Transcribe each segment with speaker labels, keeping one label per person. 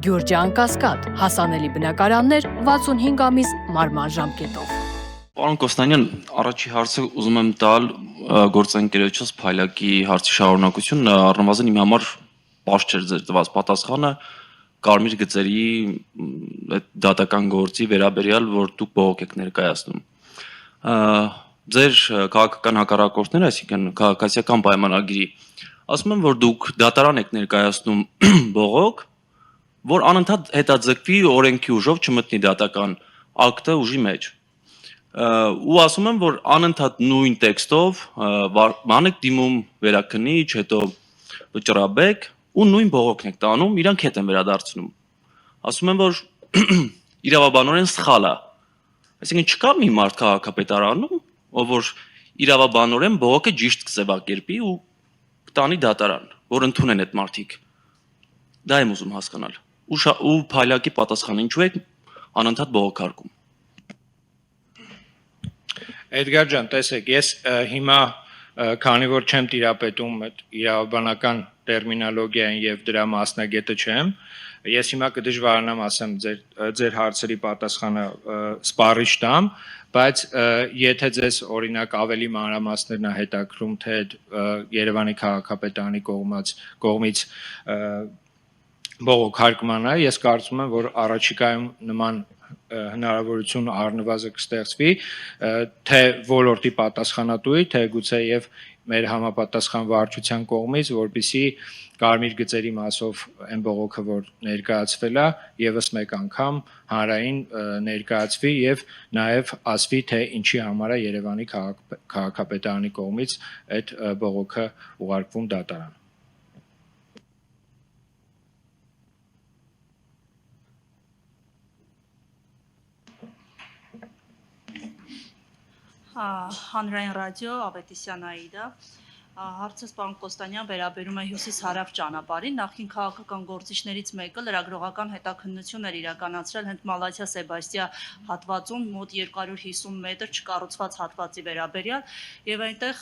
Speaker 1: Գյուրջան Կասկադ, հասանելի բնակարաններ 65 ամիս մարման ժամկետով։
Speaker 2: Պարոն Կոստանյան, առաջի հարցը ուզում եմ տալ գործընկերոջս Փայլակի հարցի շարունակություն, առնվազն իմ համար պարզ չէր ձեր տված պատասխանը կարմիր գծերի դատական գործի վերաբերյալ, որ դուք բողոք եք ներկայացնում։ Ձեր քաղաքական հակառակորդները, այսինքն քաղաքացիական պայմանագիրի, ասում են, որ դուք դատարան եք ներկայացնում բողոք, որ անընդհատ հետաձգվի օրենքի ուժով չմտնի դատական ակտը ուժի մեջ։ Ու ասում եմ, որ անընդհատ նույն տեքստով ման եք դիմում վերաքննիչ, հետո վճռաբեկ ու նույն բողոքն եք տանում, իրանք հետ են վերադարձնում։ Ասում եմ, որ իրավաբանորեն սխալ է։ Այսինքն չկա մի մարդ քաղաքապետարանում, ով որ իրավաբանորեն բողոքը ճիշտ կձևակերպի ու կտանի դատարան, որ ընդունեն այդ մարդիկ։ Դա եմ ուզում հասկանալ։ Ու Փայլակի պատասխանը ինչու եք անընդհատ բողոքարկում։
Speaker 3: Էդգար ջան, տեսեք, ես հիմա քանի որ չեմ տիրապետում այդ իրավաբանական տերմինոլոգիային եւ դրա մասնագետը չեմ, ես հիմա կդժվարանամ ասեմ ձեր հարցերի պատասխանը սպառիչ տամ, բայց եթե ձեզ օրինակ ավելի մանրամասներն է հետաքրում, թե Երևանի քաղաքապետարանի կողմից բողոքարկման է, ես կարծում եմ, որ առաջիկայում նման հնարավորություն առնվազն կստեղծվի, թե ոլորտի պատասխանատուի, թե գուցե եւ մեր համապատասխան վարչության կողմից, որպեսզի կարմիր գծերի մասով այն բողոքը, որ ներկայացվել է, եւս մեկ անգամ հանրային ներկայացվի եւ նաեւ ասվի, թե ինչի համար է Երևանի քաղաքապետարանի կողմից այդ բողոքը ուղարկվում դատարան։
Speaker 4: Հանրային ռադիո Ավետիսյան Աիդա, հարցս պարոն Կոստանյան վերաբերում է հյուսիս-հարավ ճանապարհին, նախկին քաղաքական գործիչներից մեկը լրագրողական հետաքննություն էր իրականացրել հենց Մալաթիա Սեբաստիա հատվածում մոտ 250 մետր չկառուցված հատվածի վերաբերյալ եւ այնտեղ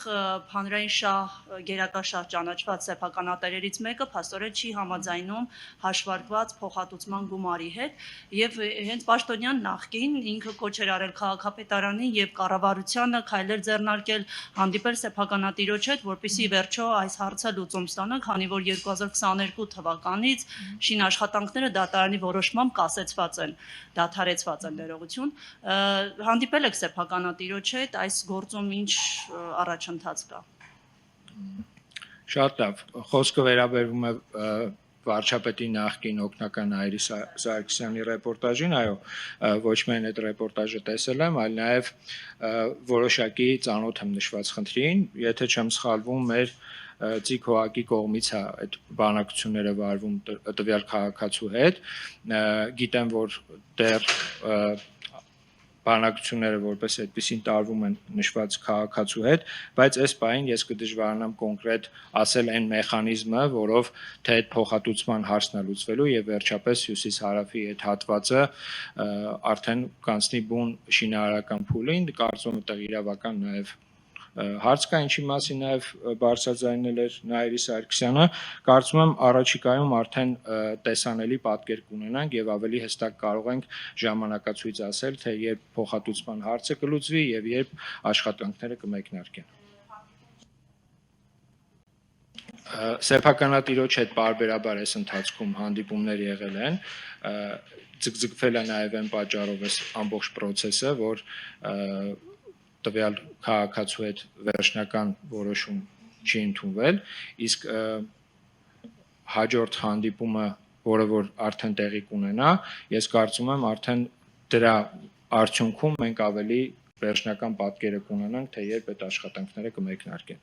Speaker 4: հանրային շահ գերակաշահ ճանաչված սեփականատերերից մեկը փաստորեն չի համաձայնում հաշվարկված փոխհատուցման գումարի հետ եւ հենց Պաշտոնյան նախկին ինքը կոչ էր արել քաղաքապետարանին եւ կառավարությանը քայլեր ձեռնարկել հանդիպել սեփականատիրոջ հետ, որպեսզի վերջո այս հարցը լուծում ստանա, քանի որ 2022 թվականից շինաշխատանքները դատարանի որոշմամբ կասեցված են, դադարեցված են ներողություն։ Հանդիպել եք սեփականատիրոջ հետ, այս գործում ինչ առաջընթաց կա։
Speaker 3: Շատ լավ, խոսքը վերաբերում է վարչապետի նախկին օգնական Այրի Սարգսյանի ռեպորտաժին, այո, ոչ միայն այդ ռեպորտաժը տեսել եմ, այլ նաև որոշակի ծանոթ եմ նշված խնդրին, եթե չեմ սխալվում, մեր ՑԻԿ-ի կողմից է այդ բանակցությունները վարվում տվյալ քաղաքացու հետ, գիտեմ, որ դեռ բանակցությունները որպես այդպեսին տարվում են նշված քաղաքացու հետ, բայց այս պահին ես կդժվարանամ կոնկրետ ասել այն մեխանիզմը, որով թե այդ փոխհատուցման հարցն է լուծվելու եւ վերջապես հյուսիս-հարավի այդ հատվածը արդեն կանցնի բուն շինարարական փուլին, կարծում եմ այդտեղ իրավական նաեւ հարց կա, ինչի մասին նաև բարձրաձայնել էր Նայիրի Սարգսյանը, կարծում եմ առաջիկայում արդեն տեսանելի պատկեր կունենանք եւ ավելի հստակ կարող ենք ժամանակացույց ասել, թե երբ փոխհատուցման հարցը կլուծվի եւ երբ աշխատանքները կմեկնարկեն։ Սեփականատիրոջ հետ պարբերաբար այս ընթացքում հանդիպումներ եղել են, ձգձգվել է նաև այն պատճառով այս ամբողջ process-ը, որ տվյալ քաղաքացու հետ վերջնական որոշում չի ընդունվել, իսկ հաջորդ հանդիպումը, որը որ արդեն տեղի կունենա, ես կարծում եմ արդեն դրա արդյունքում մենք ավելի վերջնական պատկերը կունենանք, թե երբ այդ աշխատանքները կմեկնարկեն։